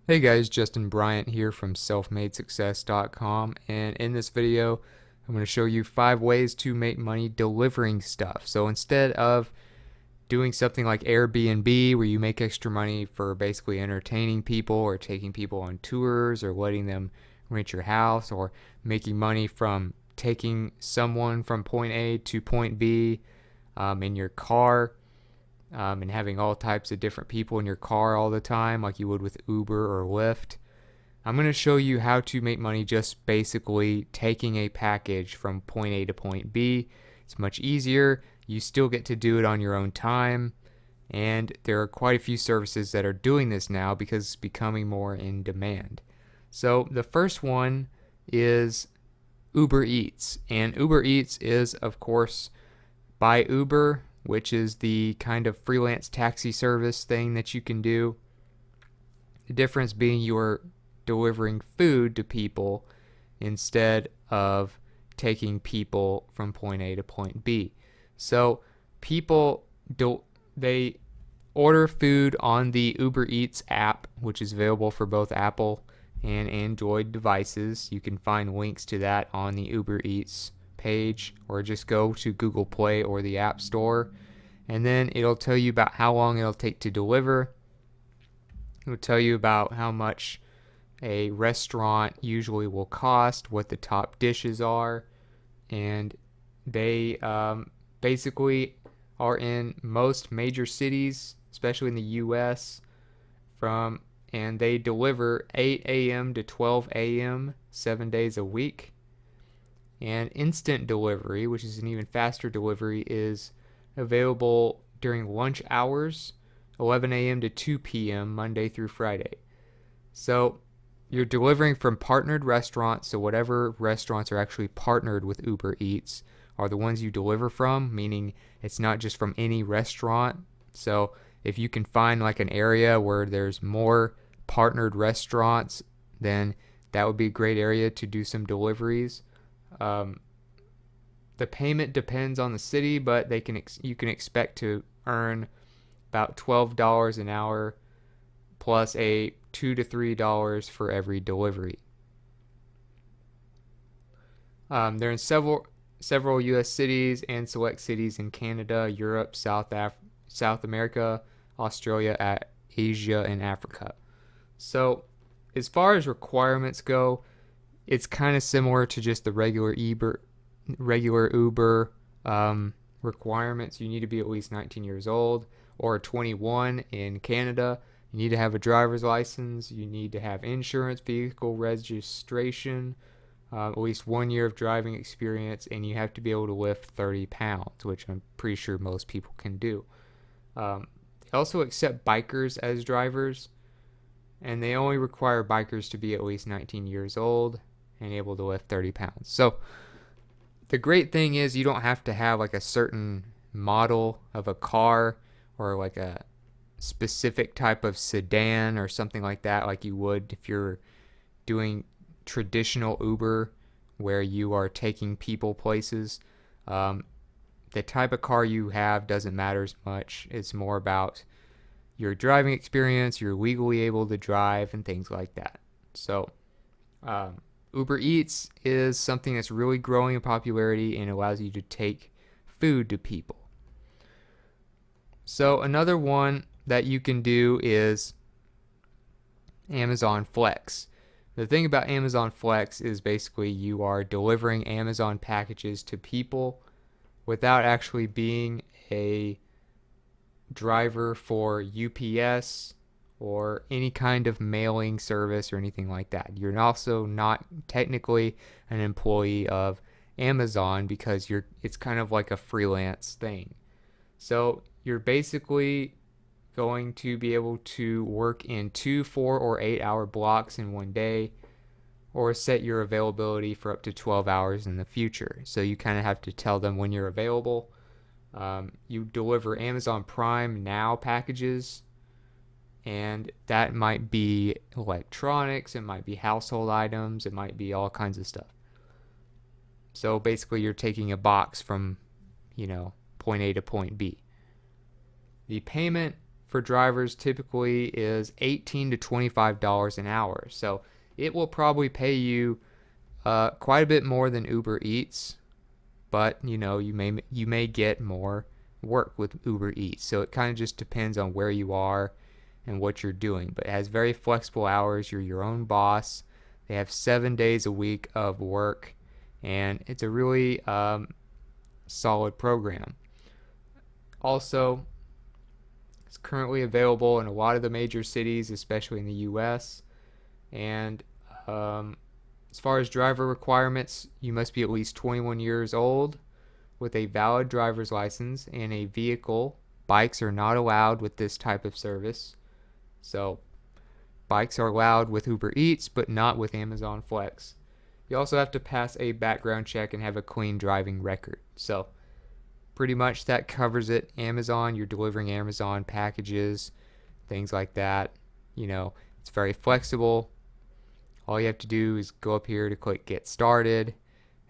Hey guys, Justin Bryant here from selfmadesuccess.com, and in this video I'm going to show you 5 ways to make money delivering stuff. So instead of doing something like Airbnb where you make extra money for basically entertaining people or taking people on tours or letting them rent your house, or making money from taking someone from point A to point B in your car, and having all types of different people in your car all the time like you would with Uber or Lyft. I'm going to show you how to make money just basically taking a package from point A to point B. It's much easier. You still get to do it on your own time. And there are quite a few services that are doing this now because it's becoming more in demand. So the first one is Uber Eats. And Uber Eats is, of course, by Uber, which is the kind of freelance taxi service thing that you can do. The difference being you are delivering food to people instead of taking people from point A to point B. So people they order food on the Uber Eats app, which is available for both Apple and Android devices. You can find links to that on the Uber Eats page, or just go to Google Play or the App Store, and then it'll tell you about how long it'll take to deliver. It'll tell you about how much a restaurant usually will cost, what the top dishes are, and they basically are in most major cities, especially in the U.S. from and they deliver 8 a.m. to 12 a.m. 7 days a week. And instant delivery, which is an even faster delivery, is available during lunch hours, 11 a.m. to 2 p.m. Monday through Friday. So you're delivering from partnered restaurants, so whatever restaurants are actually partnered with Uber Eats are the ones you deliver from, meaning it's not just from any restaurant. So if you can find like an area where there's more partnered restaurants, then that would be a great area to do some deliveries. Um, the payment depends on the city, but you can expect to earn about $12 an hour plus a $2 to $3 for every delivery. They're in several U.S. cities and select cities in Canada, Europe, South America, Australia, Asia, and Africa. So, as far as requirements go, it's kind of similar to just the regular Uber requirements. You need to be at least 19 years old or 21 in Canada. You need to have a driver's license. You need to have insurance, vehicle registration, at least 1 year of driving experience, and you have to be able to lift 30 pounds, which I'm pretty sure most people can do. They also accept bikers as drivers, and they only require bikers to be at least 19 years old and able to lift 30 pounds. So the great thing is you don't have to have like a certain model of a car or like a specific type of sedan or something like that, like you would if you're doing traditional Uber where you are taking people places. Um, the type of car you have doesn't matter as much. It's more about your driving experience, you're legally able to drive, and things like that. So, um, Uber Eats is something that's really growing in popularity and allows you to take food to people. So, another one that you can do is Amazon Flex. The thing about Amazon Flex is basically you are delivering Amazon packages to people without actually being a driver for UPS or any kind of mailing service or anything like that. You're also not technically an employee of Amazon because it's kind of like a freelance thing. So you're basically going to be able to work in 2, 4, or 8 hour blocks in one day, or set your availability for up to 12 hours in the future. So you kind of have to tell them when you're available. You deliver Amazon Prime Now packages, and that might be electronics, it might be household items, it might be all kinds of stuff. So basically, you're taking a box from, point A to point B. The payment for drivers typically is $18 to $25 an hour. So it will probably pay you quite a bit more than Uber Eats, but you may get more work with Uber Eats. So it kind of just depends on where you are and what you're doing. But it has very flexible hours. You're your own boss. They have 7 days a week of work, and it's a really solid program. Also, it's currently available in a lot of the major cities, especially in the US. And as far as driver requirements, you must be at least 21 years old with a valid driver's license and a vehicle. Bikes are not allowed with this type of service. So bikes are allowed with Uber Eats, but not with Amazon Flex. You also have to pass a background check and have a clean driving record. So pretty much that covers it. Amazon, you're delivering Amazon packages, things like that. It's very flexible. All you have to do is go up here to click Get Started,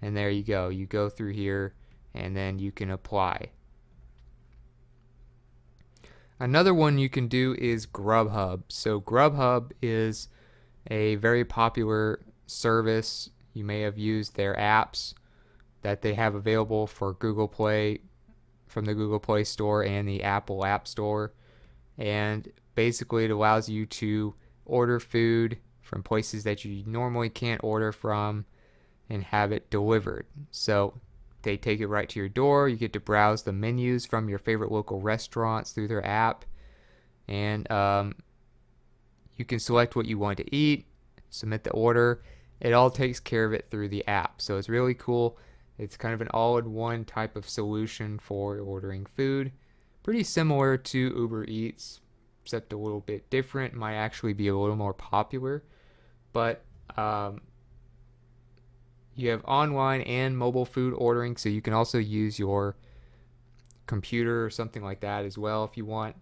and there you go. You go through here, and then you can apply. Another one you can do is Grubhub. So Grubhub is a very popular service. You may have used their apps that they have available for Google Play, from the Google Play Store and the Apple App Store. And basically it allows you to order food from places that you normally can't order from and have it delivered. So they take it right to your door. You get to browse the menus from your favorite local restaurants through their app, and you can select what you want to eat, submit the order. It all takes care of it through the app. So it's really cool. It's kind of an all-in-one type of solution for ordering food. Pretty similar to Uber Eats, except a little bit different. Might actually be a little more popular. But you have online and mobile food ordering, so you can also use your computer or something like that as well if you want.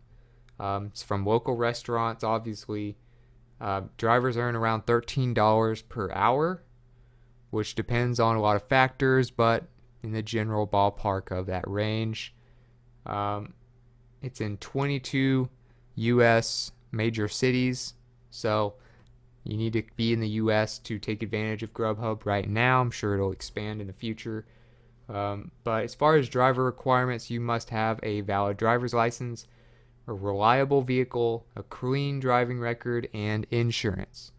It's from local restaurants, obviously. Drivers earn around $13 per hour, which depends on a lot of factors, but in the general ballpark of that range. It's in 22 U.S. major cities, so you need to be in the U.S. to take advantage of Grubhub right now. I'm sure it'll expand in the future. But as far as driver requirements, you must have a valid driver's license, a reliable vehicle, a clean driving record, and insurance.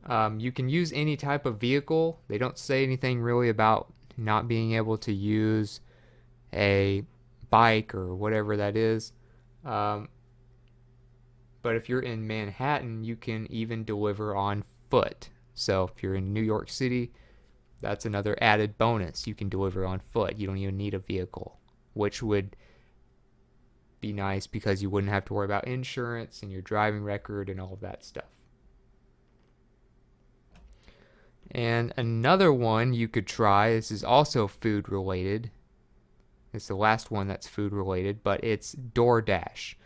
You can use any type of vehicle. They don't say anything really about not being able to use a bike or whatever that is. But if you're in Manhattan, you can even deliver on foot. So if you're in New York City, that's another added bonus. You can deliver on foot. You don't even need a vehicle, which would be nice because you wouldn't have to worry about insurance and your driving record and all of that stuff. And another one you could try, this is also food related. It's the last one that's food related, but it's DoorDash.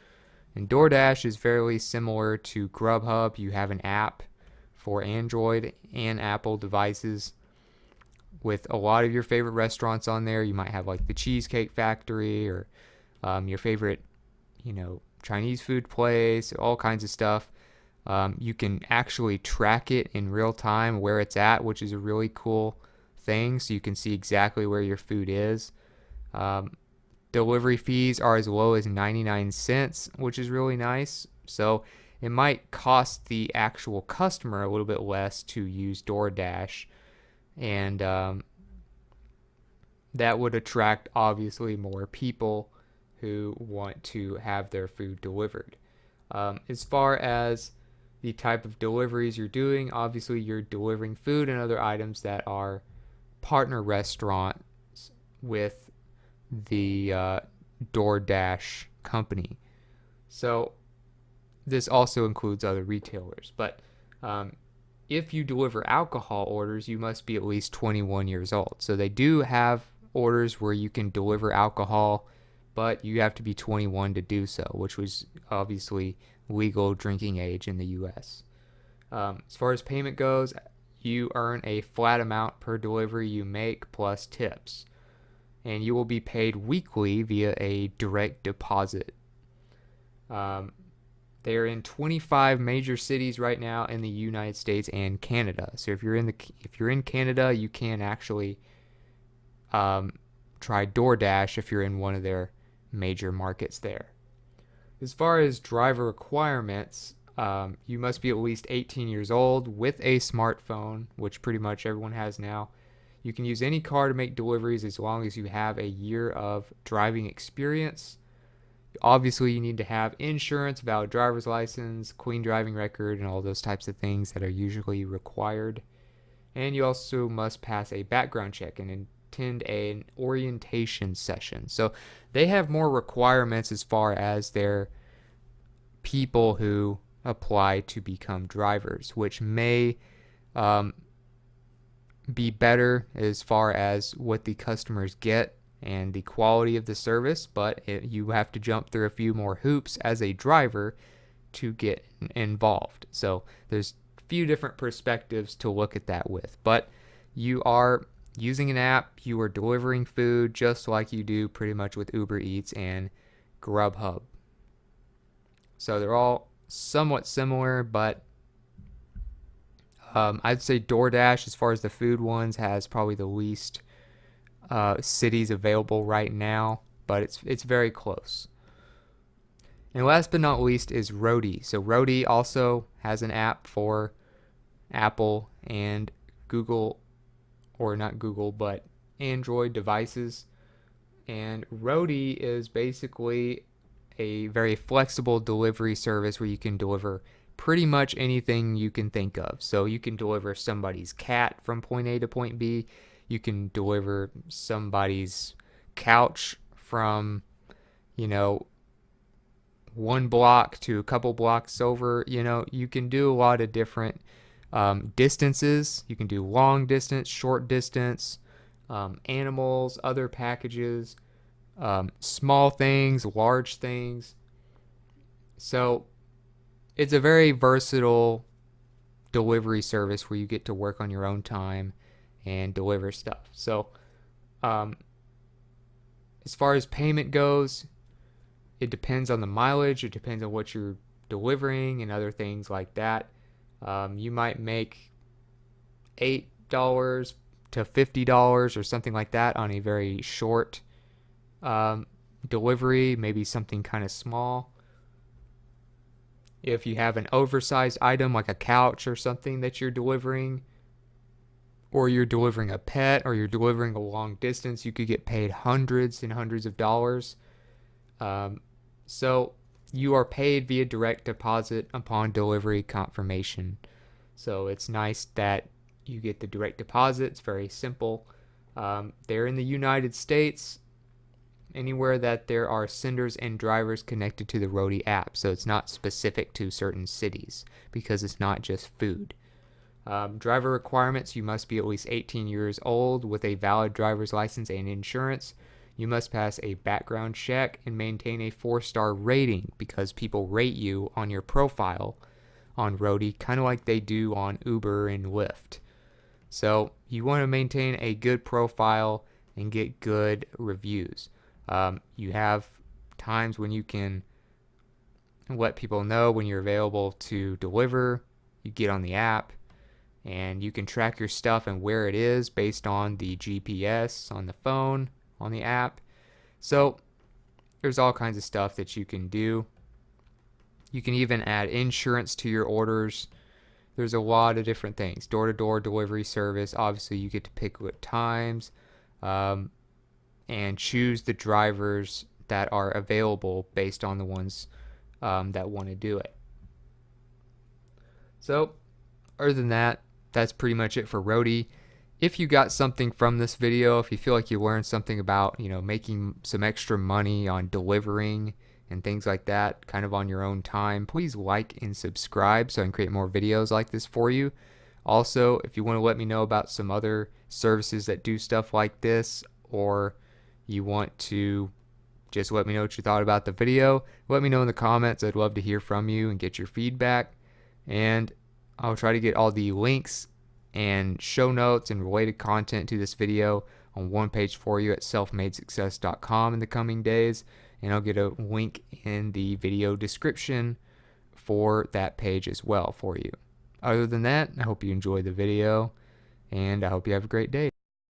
And DoorDash is fairly similar to Grubhub. You have an app for Android and Apple devices with a lot of your favorite restaurants on there. You might have like the Cheesecake Factory or your favorite, Chinese food place, all kinds of stuff. You can actually track it in real time where it's at, which is a really cool thing. So you can see exactly where your food is. Delivery fees are as low as 99 cents, which is really nice. So it might cost the actual customer a little bit less to use DoorDash, and that would attract obviously more people who want to have their food delivered. As far as the type of deliveries you're doing, obviously you're delivering food and other items that are partner restaurants with the DoorDash company. So this also includes other retailers. But if you deliver alcohol orders, you must be at least 21 years old. So they do have orders where you can deliver alcohol, but you have to be 21 to do so, which was obviously legal drinking age in the U.S. As far as payment goes, you earn a flat amount per delivery you make plus tips. And you will be paid weekly via a direct deposit Um, they're in 25 major cities right now in the United States and Canada. So if you're in Canada, you can actually um, try DoorDash if you're in one of their major markets there. As far as driver requirements, you must be at least 18 years old with a smartphone, which pretty much everyone has now. You can use any car to make deliveries as long as you have a year of driving experience. Obviously, you need to have insurance, valid driver's license, clean driving record, and all those types of things that are usually required. And you also must pass a background check and attend an orientation session. So they have more requirements as far as their people who apply to become drivers, which may um, be better as far as what the customers get and the quality of the service, but you have to jump through a few more hoops as a driver to get involved. So there's a few different perspectives to look at that with, but you are using an app, you are delivering food just like you do pretty much with Uber Eats and Grubhub. So they're all somewhat similar, but I'd say DoorDash, as far as the food ones, has probably the least cities available right now, but it's very close. And last but not least is Roadie. So Roadie also has an app for Apple and Google, or not Google, but Android devices. And Roadie is basically a very flexible delivery service where you can deliver pretty much anything you can think of. So you can deliver somebody's cat from point A to point B. You can deliver somebody's couch from, one block to a couple blocks over. You can do a lot of different distances. You can do long distance, short distance, animals, other packages, small things, large things. So it's a very versatile delivery service where you get to work on your own time and deliver stuff. So as far as payment goes, it depends on the mileage, it depends on what you're delivering and other things like that. You might make $8 to $50 or something like that on a very short delivery, maybe something kind of small. If you have an oversized item like a couch or something that you're delivering, or you're delivering a pet, or you're delivering a long distance, you could get paid hundreds and hundreds of dollars. So you are paid via direct deposit upon delivery confirmation. So it's nice that you get the direct deposit. It's very simple. They're in the United States, anywhere that there are senders and drivers connected to the Roadie app. So it's not specific to certain cities because it's not just food. Driver requirements: you must be at least 18 years old with a valid driver's license and insurance. You must pass a background check and maintain a 4-star rating because people rate you on your profile on Roadie, kind of like they do on Uber and Lyft. So you want to maintain a good profile and get good reviews. You have times when you can let people know when you're available to deliver. You get on the app and you can track your stuff and where it is based on the GPS on the phone, on the app. So there's all kinds of stuff that you can do. You can even add insurance to your orders. There's a lot of different things. Door-to-door delivery service. Obviously, you get to pick what times and choose the drivers that are available based on the ones that want to do it. So other than that, that's pretty much it for Roadie. If you got something from this video, if you feel like you learned something about, making some extra money on delivering and things like that, kind of on your own time, please like and subscribe so I can create more videos like this for you. Also, if you want to let me know about some other services that do stuff like this, or you want to just let me know what you thought about the video, let me know in the comments. I'd love to hear from you and get your feedback. And I'll try to get all the links and show notes and related content to this video on one page for you at selfmadesuccess.com in the coming days. and I'll get a link in the video description for that page as well for you. Other than that, I hope you enjoy the video, and I hope you have a great day.